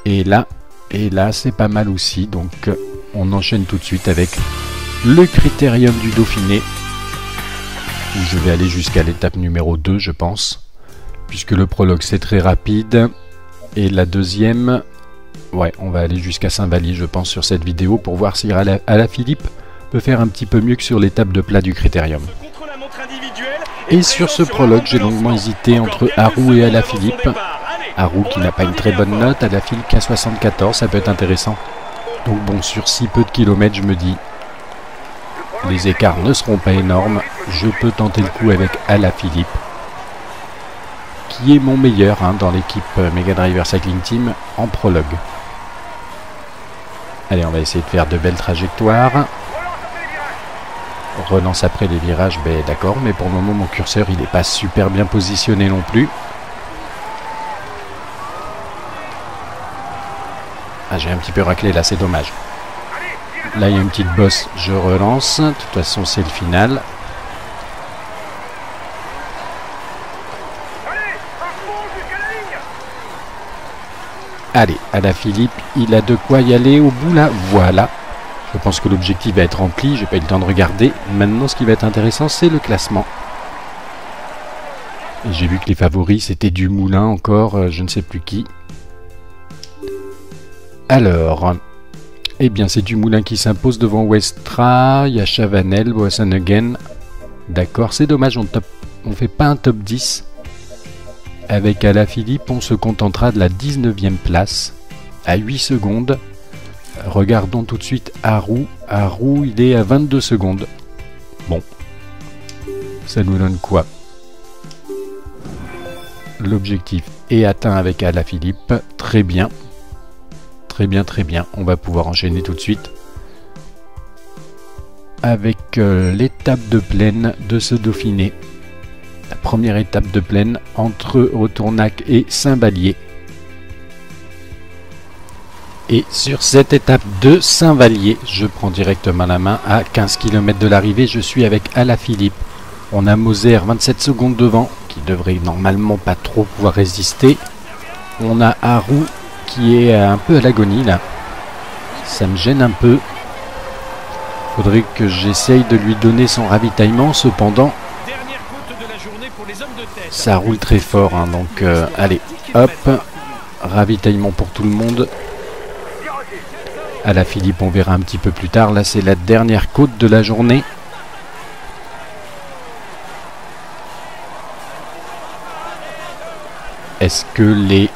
Et là c'est pas mal aussi, donc on enchaîne tout de suite avec le critérium du Dauphiné. Où je vais aller jusqu'à l'étape numéro 2 je pense, puisque le prologue c'est très rapide. Et la deuxième... Ouais, on va aller jusqu'à Saint-Vallier, je pense, sur cette vidéo pour voir si Alaphilippe peut faire un petit peu mieux que sur l'étape de plat du Critérium. Et sur ce prologue, j'ai longuement hésité entre Haru et Alaphilippe. Haru qui n'a pas une très bonne note, Alaphilippe qui a 74, ça peut être intéressant. Donc bon, sur si peu de kilomètres, je me dis, les écarts ne seront pas énormes, je peux tenter le coup avec Alaphilippe, qui est mon meilleur, hein, dans l'équipe Mega Driver Cycling Team en prologue. Allez, on va essayer de faire de belles trajectoires. Relance après les virages, ben d'accord, mais pour le moment mon curseur il n'est pas super bien positionné non plus. Ah, j'ai un petit peu raclé là, c'est dommage. Là il y a une petite bosse, je relance, de toute façon c'est le final. Allez, Alaphilippe, il a de quoi y aller au bout là, voilà. Je pense que l'objectif va être rempli, j'ai pas eu le temps de regarder. Maintenant ce qui va être intéressant c'est le classement. J'ai vu que les favoris c'était Dumoulin encore, je ne sais plus qui. Alors, eh bien c'est Dumoulin qui s'impose devant Westra, il y a Chavanel, Boasson-Hagen. D'accord, c'est dommage, on fait pas un top 10. Avec Alaphilippe, on se contentera de la 19e place, à 8 secondes. Regardons tout de suite Haru. Haru, il est à 22 secondes. Bon, ça nous donne quoi? L'objectif est atteint avec Alaphilippe. Très bien. Très bien, très bien. On va pouvoir enchaîner tout de suite avec l'étape de plaine de ce Dauphiné. La première étape de plaine entre Retournac et Saint-Vallier. Et sur cette étape de Saint-Vallier, je prends directement la main à 15 km de l'arrivée. Je suis avec Alaphilippe. On a Moser 27 secondes devant, qui devrait normalement pas trop pouvoir résister. On a Haru qui est un peu à l'agonie là. Ça me gêne un peu. Faudrait que j'essaye de lui donner son ravitaillement. Cependant, ça roule très fort. Hein, donc allez, hop. Ravitaillement pour tout le monde. Alaphilippe, on verra un petit peu plus tard. Là, c'est la dernière côte de la journée. Est-ce que les...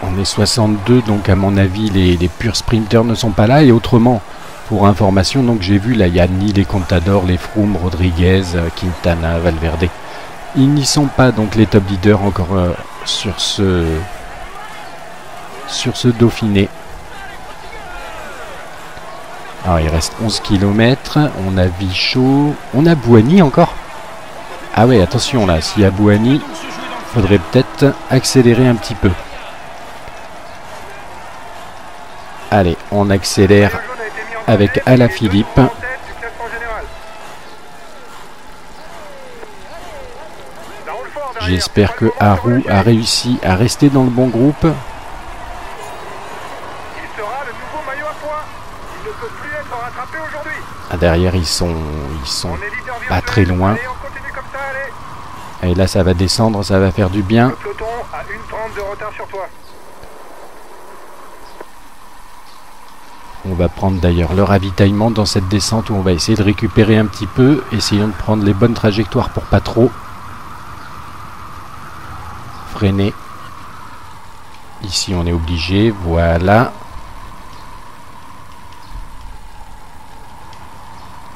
On est 62, donc à mon avis, les purs sprinters ne sont pas là. Et autrement, pour information, donc j'ai vu, là, il n'y a ni les Contador, les Froome, Rodriguez, Quintana, Valverde. Ils n'y sont pas, donc les top leaders encore sur ce Dauphiné. Alors il reste 11 km, on a Vichot, on a Bouhanni encore. Ah ouais, attention là, s'il y a Bouhanni, faudrait peut-être accélérer un petit peu. Allez, on accélère avec Alaphilippe. J'espère que Haru a réussi à rester dans le bon groupe. Ah, derrière ils sont pas très loin. Et là ça va descendre, ça va faire du bien. On va prendre d'ailleurs le ravitaillement dans cette descente où on va essayer de récupérer un petit peu. Essayons de prendre les bonnes trajectoires pour pas trop freiner. Ici on est obligé, voilà.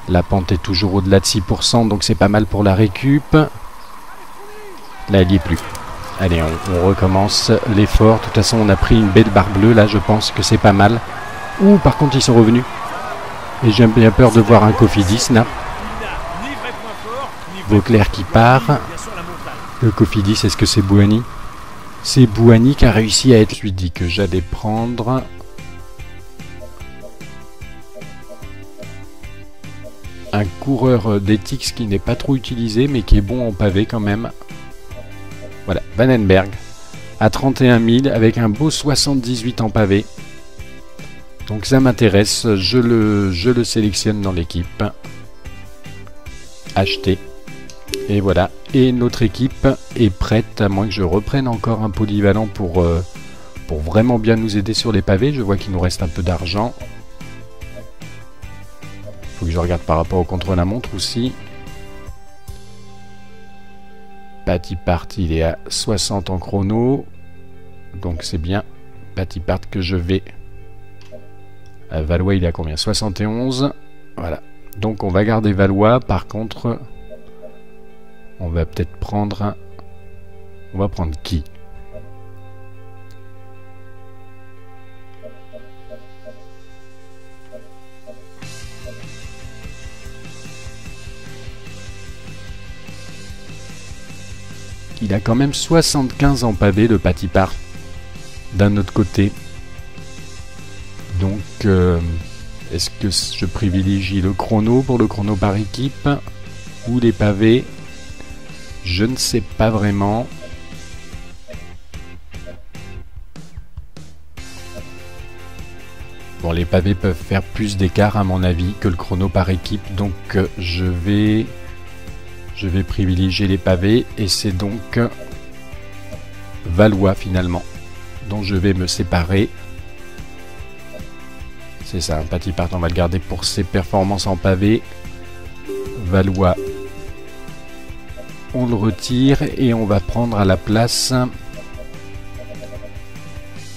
La pente est toujours au-delà de 6%, donc c'est pas mal pour la récup. Là, elle n'y est plus. Allez, on recommence l'effort. De toute façon, on a pris une belle barre bleue. Là, je pense que c'est pas mal. Ouh, par contre, ils sont revenus. Et j'ai bien peur de voir un Cofidis, là. Vauclair qui part. Le Cofidis, est-ce que c'est Bouhanni? C'est Bouhanni qui a réussi à être... Je lui dis que j'allais prendre... un coureur d'Ethics qui n'est pas trop utilisé mais qui est bon en pavé quand même. Voilà, Vandenberg à 31 000 avec un beau 78 en pavé. Donc ça m'intéresse, je le sélectionne dans l'équipe. Acheter. Et voilà, et notre équipe est prête, à moins que je reprenne encore un polyvalent pour vraiment bien nous aider sur les pavés. Je vois qu'il nous reste un peu d'argent. Faut que je regarde par rapport au contre-la-montre aussi. Patipart, il est à 60 en chrono. Donc c'est bien. Patipart que je vais... Valois, il est à combien? 71. Voilà. Donc on va garder Valois. Par contre, on va peut-être prendre... On va prendre qui? Il a quand même 75 en pavé, le Patipart, d'un autre côté. Donc, est-ce que je privilégie le chrono pour le chrono par équipe ou les pavés? Je ne sais pas vraiment. Bon, les pavés peuvent faire plus d'écart à mon avis que le chrono par équipe, donc je vais privilégier les pavés et c'est donc Valois finalement dont je vais me séparer. C'est ça, un Patipart, on va le garder pour ses performances en pavé. Valois, on le retire et on va prendre à la place...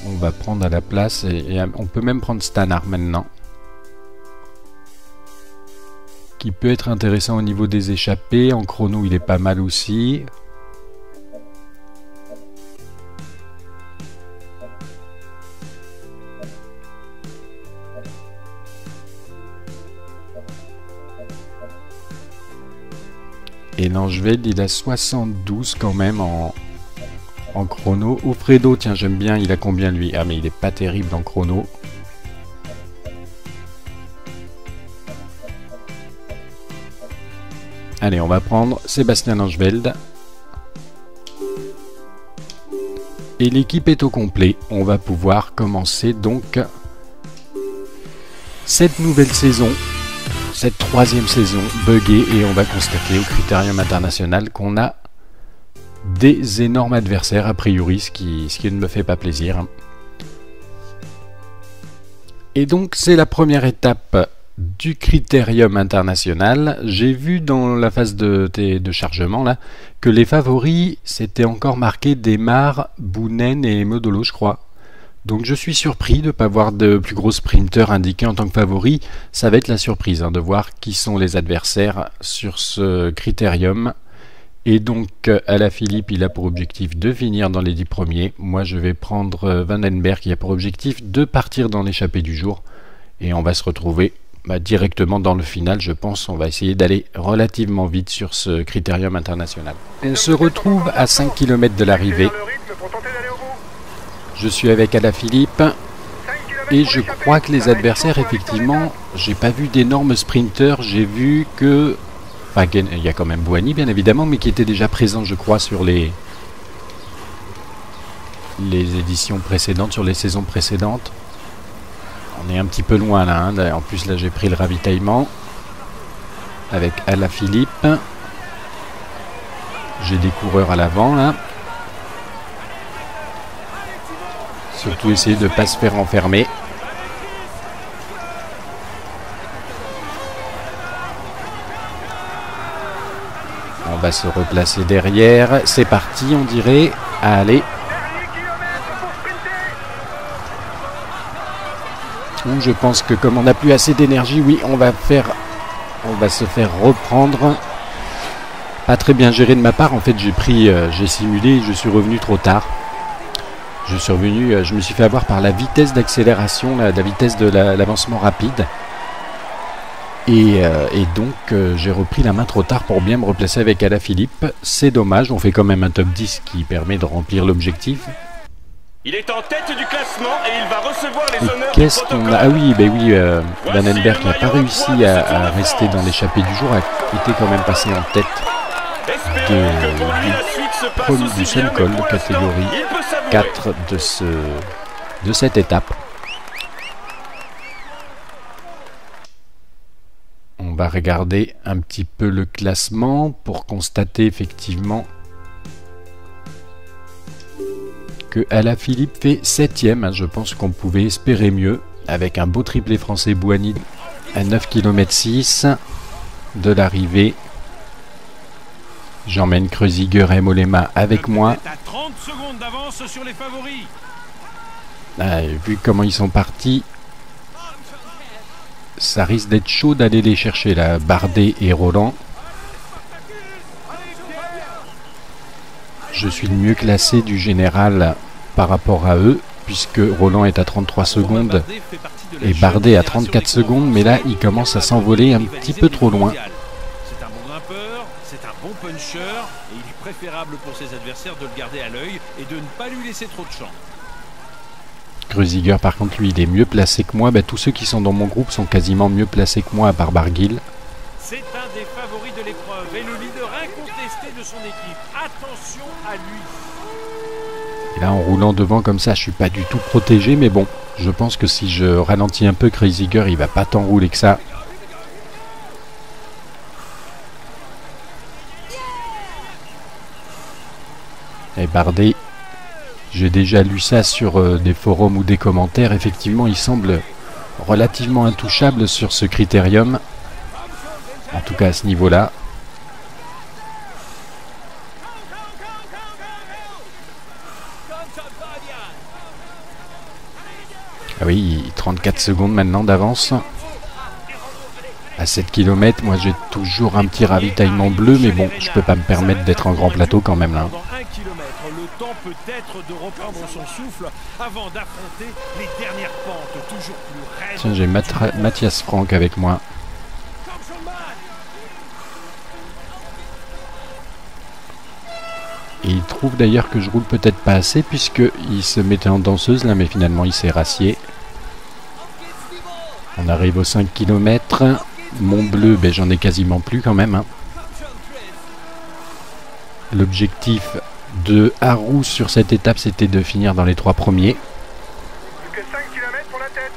On va prendre à la place et on peut même prendre Stannard maintenant. Qui peut être intéressant au niveau des échappées. En chrono, il est pas mal aussi. Et Langeveld, il a 72 quand même en chrono. Alfredo, tiens, j'aime bien, il a combien lui? Ah, mais il est pas terrible en chrono. Allez, on va prendre Sébastien Langeveld. Et l'équipe est au complet. On va pouvoir commencer donc cette nouvelle saison, cette troisième saison buggée, et on va constater au Critérium International qu'on a des énormes adversaires a priori, ce qui ne me fait pas plaisir. Et donc c'est la première étape du Critérium International. J'ai vu dans la phase de chargement là que les favoris c'était encore marqué Desmar, Bounen et Modolo, je crois. Donc je suis surpris de ne pas voir de plus gros sprinteurs indiqués en tant que favoris. Ça va être la surprise de voir qui sont les adversaires sur ce critérium. Et donc Alaphilippe, il a pour objectif de finir dans les 10 premiers. Moi je vais prendre Vandenberg qui a pour objectif de partir dans l'échappée du jour. Et on va se retrouver directement dans le final, je pense. On va essayer d'aller relativement vite sur ce critérium international. On se retrouve à 5 km de l'arrivée. Je suis avec Alaphilippe et je crois que les adversaires, effectivement, j'ai pas vu d'énormes sprinteurs, j'ai vu que... Enfin, il y a quand même Bouhanni, bien évidemment, mais qui était déjà présent, je crois, sur les éditions précédentes, sur les saisons précédentes. On est un petit peu loin là, hein. En plus là j'ai pris le ravitaillement avec Alaphilippe. J'ai des coureurs à l'avant là. Surtout essayer de ne pas se faire enfermer. On va se replacer derrière. C'est parti, on dirait. Allez. Je pense que comme on n'a plus assez d'énergie, oui, on va se faire reprendre. Pas très bien géré de ma part. En fait, j'ai simulé, je suis revenu trop tard. Je me suis fait avoir par la vitesse d'accélération, la vitesse de l'avancement rapide. Et donc, j'ai repris la main trop tard pour bien me replacer avec Alaphilippe. C'est dommage, on fait quand même un top 10 qui permet de remplir l'objectif. Il est en tête du classement et il va recevoir les honneurs. Qu'est-ce qu'on a? Ah oui, Vandenberg n'a pas réussi à rester dans l'échappée du jour, a été quand même passé en tête du seul col de catégorie 4 de cette étape. On va regarder un petit peu le classement pour constater effectivement que Alaphilippe fait 7ème. Je pense qu'on pouvait espérer mieux avec un beau triplé français Bouhanni à 9 km 6 de l'arrivée. J'emmène Kreuziger et Mollema avec moi. Vu comment ils sont partis, ça risque d'être chaud d'aller les chercher là, Bardet et Roland. Je suis le mieux classé du général par rapport à eux, puisque Roland est à 33 secondes et Bardet à 34 secondes, mais là il commence à s'envoler un petit peu trop loin. C'est un bon grimpeur, c'est un bon puncher, et il est préférable pour ses adversaires de le garder à l'œil et de ne pas lui laisser trop de champ. Kreuziger par contre lui il est mieux placé que moi. Tous ceux qui sont dans mon groupe sont quasiment mieux placés que moi à part Barguil. C'est un des favoris de l'épreuve et le leader incontesté de son équipe. Attention à lui. Et là en roulant devant comme ça je suis pas du tout protégé, mais bon, je pense que si je ralentis un peu Kreuziger il va pas tant rouler que ça. Et Bardet, j'ai déjà lu ça sur des forums ou des commentaires, effectivement il semble relativement intouchable sur ce critérium, en tout cas à ce niveau là. Ah oui, 34 secondes maintenant d'avance. À 7 km, moi j'ai toujours un petit ravitaillement bleu, mais bon, je peux pas me permettre d'être en grand plateau quand même là. Le temps peut-être de reprendre son souffle avant d'affronter les dernières pentes toujours plus raides. Tiens, j'ai Mathias Franck avec moi. Et il trouve trouve d'ailleurs que je roule peut-être pas assez, puisqu'il se mettait en danseuse là, mais finalement il s'est rassié. On arrive aux 5 km. Mon bleu, ben, j'en ai quasiment plus quand même. Hein. L'objectif de Haru sur cette étape, c'était de finir dans les 3 premiers. Plus que 5 km pour la tête.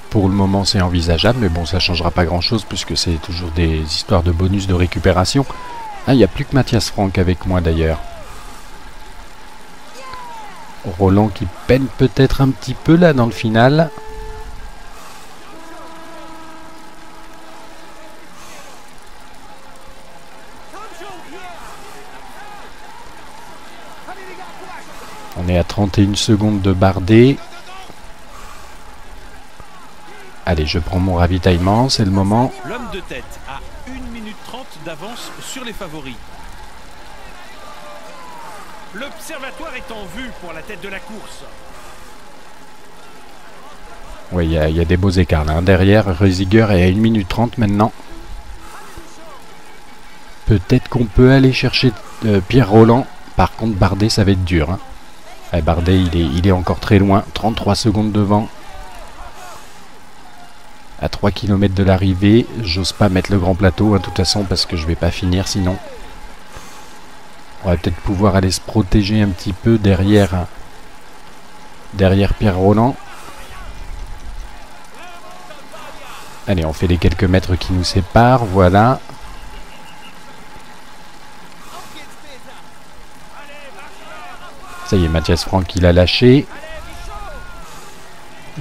Pour le moment, c'est envisageable, mais bon, ça changera pas grand-chose puisque c'est toujours des histoires de bonus de récupération. Ah, il n'y a plus que Mathias Franck avec moi d'ailleurs. Roland qui peine peut-être un petit peu là dans le final. On est à 31 secondes de Bardet. Allez, je prends mon ravitaillement, c'est le moment. L'homme de tête a 1 minute 30 d'avance sur les favoris. L'observatoire est en vue pour la tête de la course. Oui, il y a des beaux écarts là. Derrière, Reusiger est à 1 minute 30 maintenant. Peut-être qu'on peut aller chercher Pierre Roland. Par contre, Bardet, ça va être dur. Hein. Ouais, Bardet, il est encore très loin. 33 secondes devant. À 3 km de l'arrivée. J'ose pas mettre le grand plateau, hein, de toute façon, parce que je vais pas finir sinon. On va peut-être pouvoir aller se protéger un petit peu derrière Pierre Roland. Allez, on fait les quelques mètres qui nous séparent, voilà. Ça y est, Mathias Franck, il a lâché.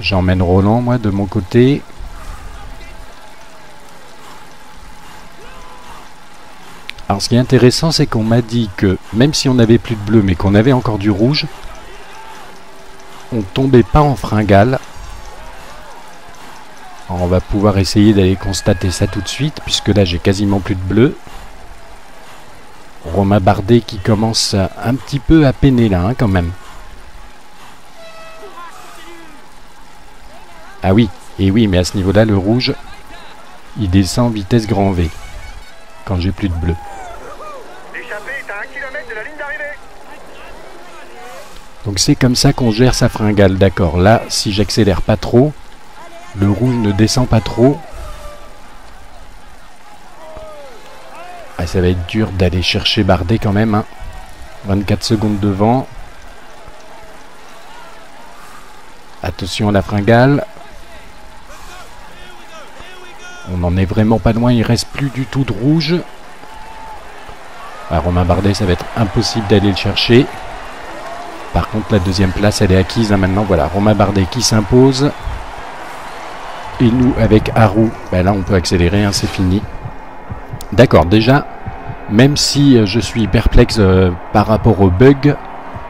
J'emmène Roland, moi, de mon côté. Alors, ce qui est intéressant, c'est qu'on m'a dit que, même si on n'avait plus de bleu, mais qu'on avait encore du rouge, on tombait pas en fringale. Alors, on va pouvoir essayer d'aller constater ça tout de suite, puisque là, j'ai quasiment plus de bleu. Romain Bardet qui commence un petit peu à peiner là, hein, quand même. Ah oui, et oui, mais à ce niveau-là, le rouge, il descend vitesse grand V, quand j'ai plus de bleu. L'échappée est à 1 km de la ligne d'arrivée. Donc c'est comme ça qu'on gère sa fringale, d'accord. Là, si j'accélère pas trop, le rouge ne descend pas trop. Ah, ça va être dur d'aller chercher Bardet quand même. Hein. 24 secondes devant. Attention à la fringale. On n'en est vraiment pas loin, il reste plus du tout de rouge. Ah, Romain Bardet, ça va être impossible d'aller le chercher. Par contre, la deuxième place, elle est acquise hein, maintenant. Voilà, Romain Bardet qui s'impose. Et nous, avec Haru, ben là, on peut accélérer, hein, c'est fini. D'accord, déjà, même si je suis perplexe par rapport au bug,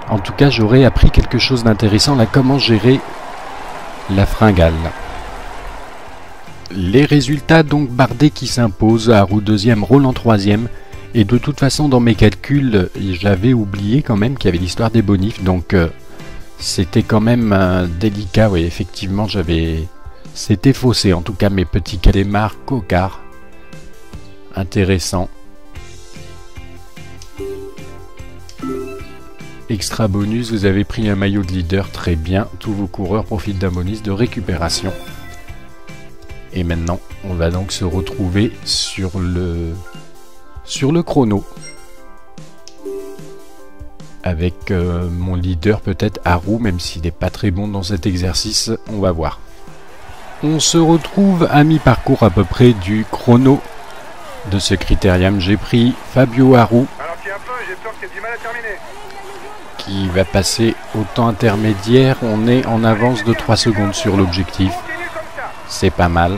en tout cas, j'aurais appris quelque chose d'intéressant, là, comment gérer la fringale. Les résultats, donc, Bardet qui s'impose, Haru deuxième, Roland troisième. Et de toute façon, dans mes calculs, j'avais oublié quand même qu'il y avait l'histoire des bonifs. Donc, c'était quand même délicat. Oui, effectivement, c'était faussé. En tout cas, mes petits cas démarrent cocards. Intéressant. Extra bonus, vous avez pris un maillot de leader. Très bien. Tous vos coureurs profitent d'un bonus de récupération. Et maintenant, on va donc se retrouver sur le chrono. Avec mon leader peut-être Haru, même s'il n'est pas très bon dans cet exercice, on va voir. On se retrouve à mi-parcours à peu près du chrono de ce critérium. J'ai pris Fabio Haru, Ralentis un peu, j'ai peur que tu aies du mal à terminer. qui va passer au temps intermédiaire. On est en avance de 3 secondes sur l'objectif. Continue comme ça. C'est pas mal. Un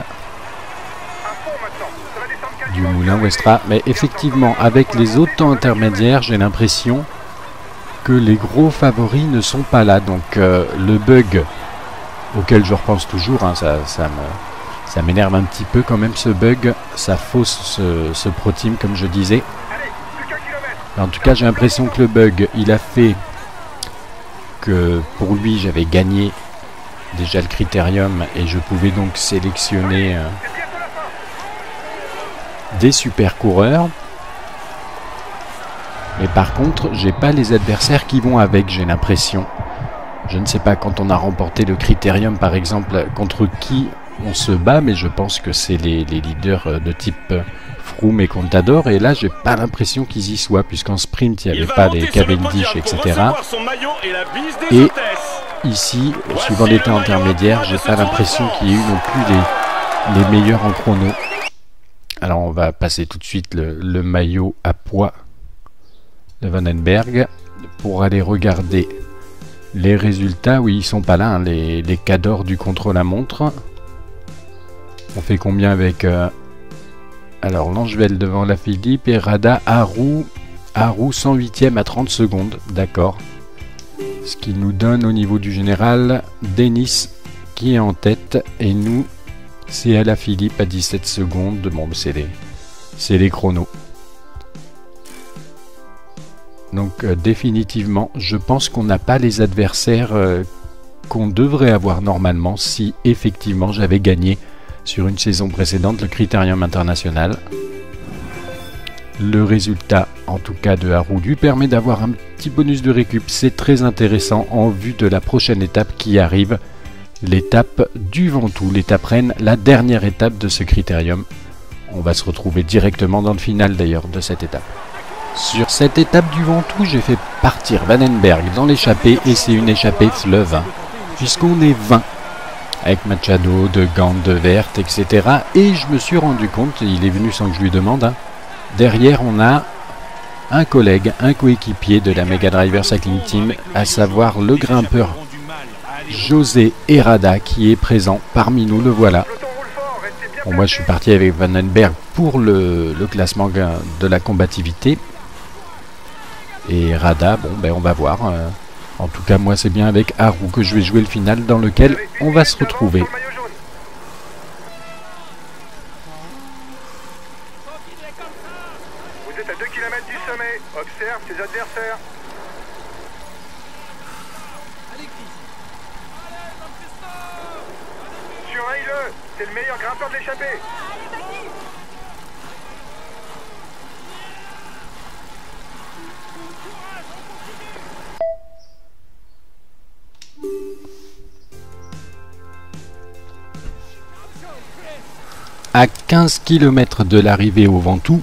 pont maintenant. Ça va descendre Du quasiment Moulin au Westra. Mais effectivement, avec les autres temps intermédiaires, j'ai l'impression que les gros favoris ne sont pas là. Donc le bug auquel je repense toujours, hein, ça m'énerve un petit peu quand même ce bug. Ça fausse ce Pro Team comme je disais. Allez, plus qu'un kilomètre. En tout cas, j'ai l'impression que le bug, il a fait que pour lui, j'avais gagné déjà le critérium et je pouvais donc sélectionner C'est bientôt la fin. des super coureurs. Mais par contre, j'ai pas les adversaires qui vont avec, j'ai l'impression. Je ne sais pas quand on a remporté le Critérium par exemple contre qui on se bat, mais je pense que c'est les leaders de type Froome et Contador, et là j'ai pas l'impression qu'ils y soient, puisqu'en sprint il n'y avait pas les Cavendish, etc. Et ici, suivant l'état intermédiaire, j'ai pas l'impression qu'il y ait eu non plus les meilleurs en chrono. Alors on va passer tout de suite le maillot à poids de Vandenberg pour aller regarder les résultats. Oui, ils sont pas là, hein, les cadors du contre-la-montre. On fait combien avec alors Langeveld devant la Philippe et Rada, Haru 108e à 30 secondes, d'accord. Ce qui nous donne au niveau du général Denis qui est en tête, et nous c'est à la Philippe à 17 secondes. Bon, c'est les chronos. Donc définitivement, je pense qu'on n'a pas les adversaires qu'on devrait avoir normalement si effectivement j'avais gagné sur une saison précédente le Critérium international. Le résultat, en tout cas de Haru, lui permet d'avoir un petit bonus de récup. C'est très intéressant en vue de la prochaine étape qui arrive, l'étape du Ventoux, l'étape reine, la dernière étape de ce Critérium. On va se retrouver directement dans le final d'ailleurs de cette étape. Sur cette étape du Ventoux, j'ai fait partir Vandenberg dans l'échappée, et c'est une échappée fleuve, hein, puisqu'on est 20. Avec Machado, De Gand, De Vert, etc. Et je me suis rendu compte, il est venu sans que je lui demande, hein, derrière on a un collègue, un coéquipier de la Mega Driver Cycling Team, à savoir le grimpeur José Herrada qui est présent parmi nous, le voilà. Bon, moi je suis parti avec Vandenberg pour le classement de la combativité. Et Herrada, bon ben on va voir. En tout cas, moi, c'est bien avec Haru que je vais jouer le final dans lequel on va se retrouver. Vous êtes à 2 km du sommet. Observe ses adversaires. Surveille-le. C'est le meilleur grimpeur de l'échappée. À 15 km de l'arrivée au Ventoux,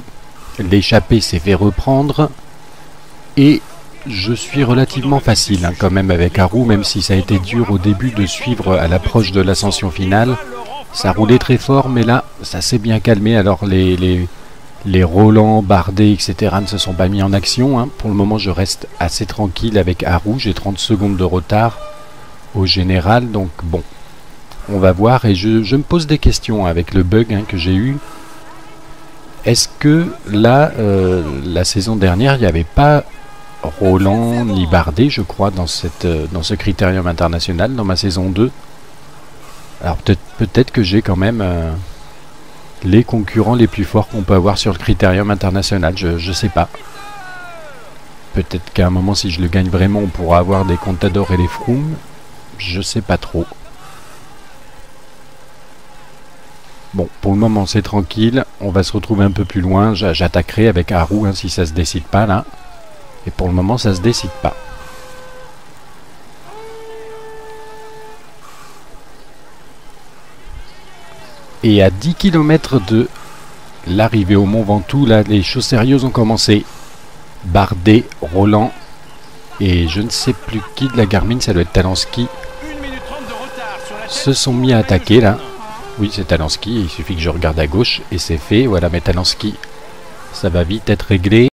l'échappée s'est fait reprendre et je suis relativement facile hein, quand même avec Haru, même si ça a été dur au début de suivre à l'approche de l'ascension finale. Ça roulait très fort, mais là ça s'est bien calmé. Alors les Roland, Bardet, etc. ne se sont pas mis en action. Hein. Pour le moment je reste assez tranquille avec Haru, j'ai 30 secondes de retard au général, donc bon. On va voir, et je me pose des questions avec le bug hein, que j'ai eu. Est-ce que là, la saison dernière, il n'y avait pas Roland ni Bardet, je crois, dans ce Critérium international, dans ma saison 2? Alors peut-être que j'ai quand même les concurrents les plus forts qu'on peut avoir sur le Critérium international, je sais pas. Peut-être qu'à un moment, si je le gagne vraiment, on pourra avoir des Contador et les Froome. Je sais pas trop. Bon, pour le moment c'est tranquille, on va se retrouver un peu plus loin, j'attaquerai avec Haru hein, si ça se décide pas là. Et pour le moment ça se décide pas. Et à 10 km de l'arrivée au Mont Ventoux, là les choses sérieuses ont commencé. Bardet, Roland et je ne sais plus qui de la Garmin, ça doit être Talanski, se sont mis à attaquer là. Oui, c'est Talanski, il suffit que je regarde à gauche et c'est fait. Voilà, mais Talanski, ça va vite être réglé.